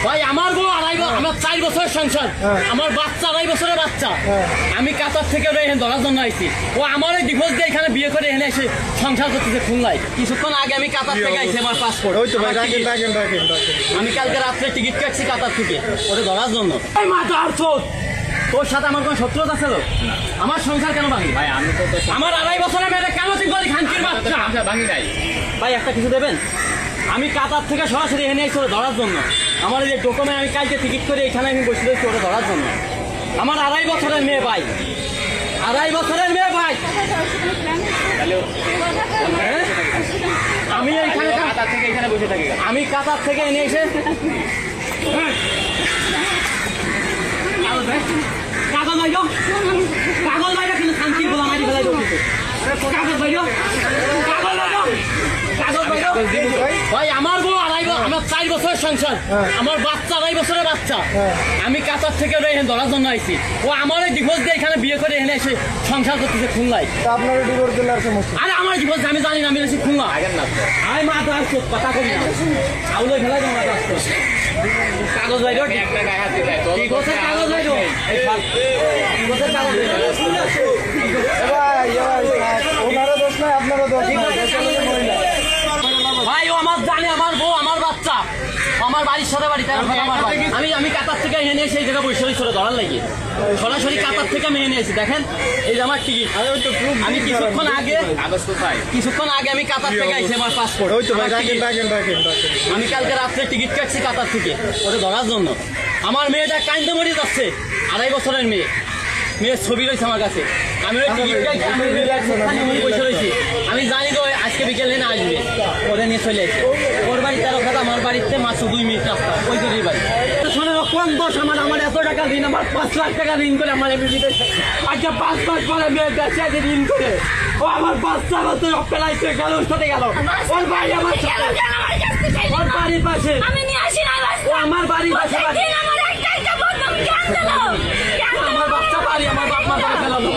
ভাই আমার বউ আমার 4 বছরের সংসার, আমার বাচ্চা 2.5 বছরের বাচ্চা। আমি কাতার থেকে এখানে ধরার জন্য আইছি। ও আমার এই ডিভোর্স দিয়ে এখানে বিয়ে করে এখানে এসে সংসার করতেছে খুলনায়। কিছুক্ষণ আগে আমি কাতার থেকে আইছি, আমার পাসপোর্ট। আমি কালকে রাত্রে টিকিট কাটছি কাতার থেকে ওটা ধরার জন্য। তোর সাথে আমার কোনো শত্রুতা ছিল? আমার সংসার কেন ভাঙি? ভাই আমি তো আমার 2.5 বছরের মেয়েটা কেন তুই বলি খানকির বাচ্চা? ভাঙি নাই ভাই, একটা কিছু দেবেন? আমি কাতার থেকে সরাসরি এনে এসে ধরার জন্য। আমার এই যে ডকুমেন্ট আমি কালকে টিকিট করে এখানে আমি বসে রয়েছি ওটা ধরার জন্য। আমার 2.5 বছরের মেয়ে ভাই, 2.5 বছরের মেয়ে ভাই। আমি এইখানে কাতার থেকে এখানে বসে থাকি, আমি কাতার থেকে এনে এসে কাগজ বাইরো, কাগজ বাইরো, কিন্তু শান্তি বলা মারি ফেলাই দিচ্ছে। কাগজ বাইরো, কাগজ বাইরো, কাগজ বাইরো। ভাই আমার বউ আমার 4 বছরের সংসার, আমার বাচ্চা 2.5 বছরের বাচ্চা। আমি কাতার থেকে এখানে ধরার জন্য আইছি। ও আমার এই ডিভোর্স দিয়ে এখানে বিয়ে করে এখানে এসে সংসার করতেছে খুলনায়। আপনার ডিভোর্স দিলে আর সমস্যা? আরে আমার ডিভোর্স আমি জানি না, আমি এসেছি খুলনা। আমি মা তো আসছো কথা করি না, আউলে ফেলাই জমা আসতো। কাগজ বাইরো, ডিভোর্সের কাগজ বাইরো, ডিভোর্সের কাগজ বাইরো। ওনারও দোষ নাই, আপনারও দোষ নাই। ভাই ও আমার জানে, আমার বউ আমার বাচ্চা, আমার বাড়ির সাথে বাড়ি। আমি কাতার থেকে এনে এসে এই জায়গায় বসে সরে ধরার লাগে সরাসরি কাতার থেকে আমি এনে এসেছি। দেখেন এই যে আমার টিকিট। আমি কিছুক্ষণ আগে আমি কাতার থেকে আইছি, আমার পাসপোর্ট। আমি কালকে রাত্রে টিকিট কাটছি কাতার থেকে ওটা ধরার জন্য। আমার মেয়েটা কাইন্দে মরে যাচ্ছে, 2.5 বছরের মেয়ে। মেয়ের ছবি রয়েছে আমার কাছে। আমি ওই টিকিট কাটছি, আমি বসে রয়েছি। আমি জানি তো আজকে বিকেলে না আসবে, ওরা নিয়ে চলে আসে। ওর বাড়ি 13 খাত, আমার বাড়িতে মাত্র 2 মিনিট রাস্তা, ওই জন্য বাড়ি। শোনো কোন দোষ আমার এত টাকা ঋণ, আমার 5 লাখ টাকা ঋণ করে আমার বিদেশে। আজকে 5 মাস পরে মেয়ে বেঁচে আছে ঋণ করে। ও আমার বাচ্চা বাচ্চা পেলাইছে গেল, সাথে গেল। ওর বাড়ি আমার ওর বাড়ির পাশে, ও আমার বাড়ির পাশে। আমার বাচ্চা বাড়ি, আমার বাপ মা বাড়ি ফেলালো।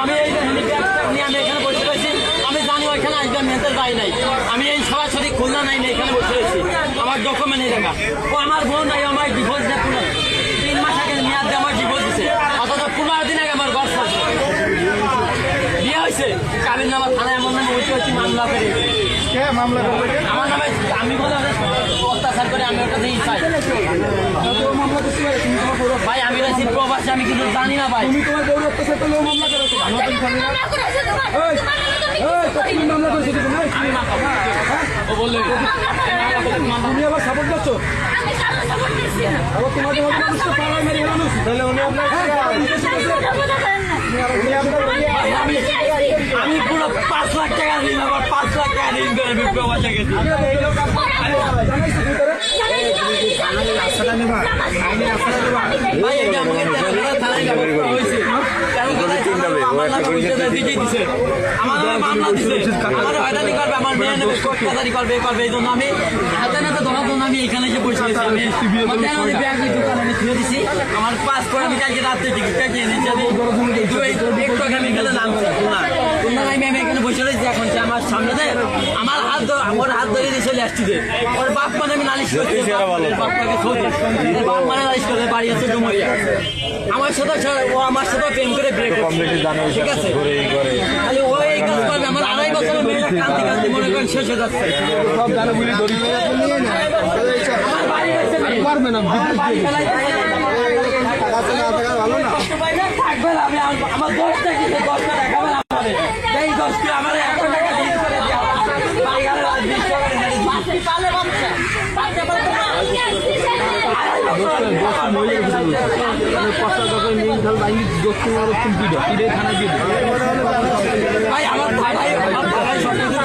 আমি এই ব্যাগ নিয়ে আমি এখানে বসে রয়েছি। আমি জানি ওইখানে আসবে, মেয়েদের বাড়ি নাই। আমি এই সরাসরি খুলনা নাই না, এখানে বসে রয়েছি। আমার ডকুমেন্ট এই দেখা। ও আমার বোন নাই, আমার ডিভোর্স দেয় 3 মাস আগে মেয়াদ দিয়ে আমার ডিভোর্স দিচ্ছে। অথচ 15 দিন আগে আমার ঘর ছাড়ছে, বিয়ে হয়েছে। কাবিন নামা থানায় এমন নামে হয়েছে মামলা করে আমার নামে। আমি বলে অত্যাচার করে আমি ওটা দিয়েই চাই। ভাই আমি রয়েছি প্রবাসী, আমি কিন্তু জানি না ভাই। তুমি তোমার বউর অত্যাচার করলেও মামলা করেছো? মামলা করেছো তুমি? ও বললে তুমি আবার সাপোর্ট করছো? আবার তোমাদের মতো মানুষকে পাড়ায় মেরে মানুষ, তাহলে উনি আপনার আমি পুরো 5 লাখ টাকা ঋণ, আবার 5 লাখ টাকা ঋণ করে আমি প্রবাসে গেছি। ভাই এটা আমাকে থানায় হয়েছে, আমার মামলা দিচ্ছে, আমার হয়রানি করবে, আমার মেয়ে নেবে, কোর্টকাচারি করবে করবে। এই জন্য আমি হাতে নাতে ধরার জন্য আমি এখানে যে বসে আছি। আমি ব্যাগ দোকানে আমি তুলে দিছি, আমার পাসপোর্ট আমি কালকে রাত্রে টিকিট কাটিয়ে এনেছি। আমি আমি এখানে নামছি আমি এখানে বসে রয়েছি। এখন সে আমার সামনে দেয়, আমার ওর হাত ধরে দিয়ে চলে আসছি। ওর বাপ মানে আমি নালিশ করছি, বাপটাকে সৌদি, বাপ মানে নালিশ করতে বাড়ি আছে ডুমরিয়া। আমার সাথে ও আমার সাথে প্রেম করে বিয়ে করছে, ঠিক আছে? খালি ও এই কাজ করবে। আমার 2.5 বছরের মেয়েটা কান্দি কান্দি মনে করেন শেষ হয়ে যাচ্ছে। আমার বাড়ি রয়েছে, পারবে না থাকবে না। আমি আমার 10টা কিছু 10টা দেখাবে না আমাদের এই 10 কি আমার 1 টাকা দিয়ে করে দেওয়া বাড়ি গেলে 20 টাকা দিয়ে পালে বাচ্চা ভাই আমার ভাই সব কিছু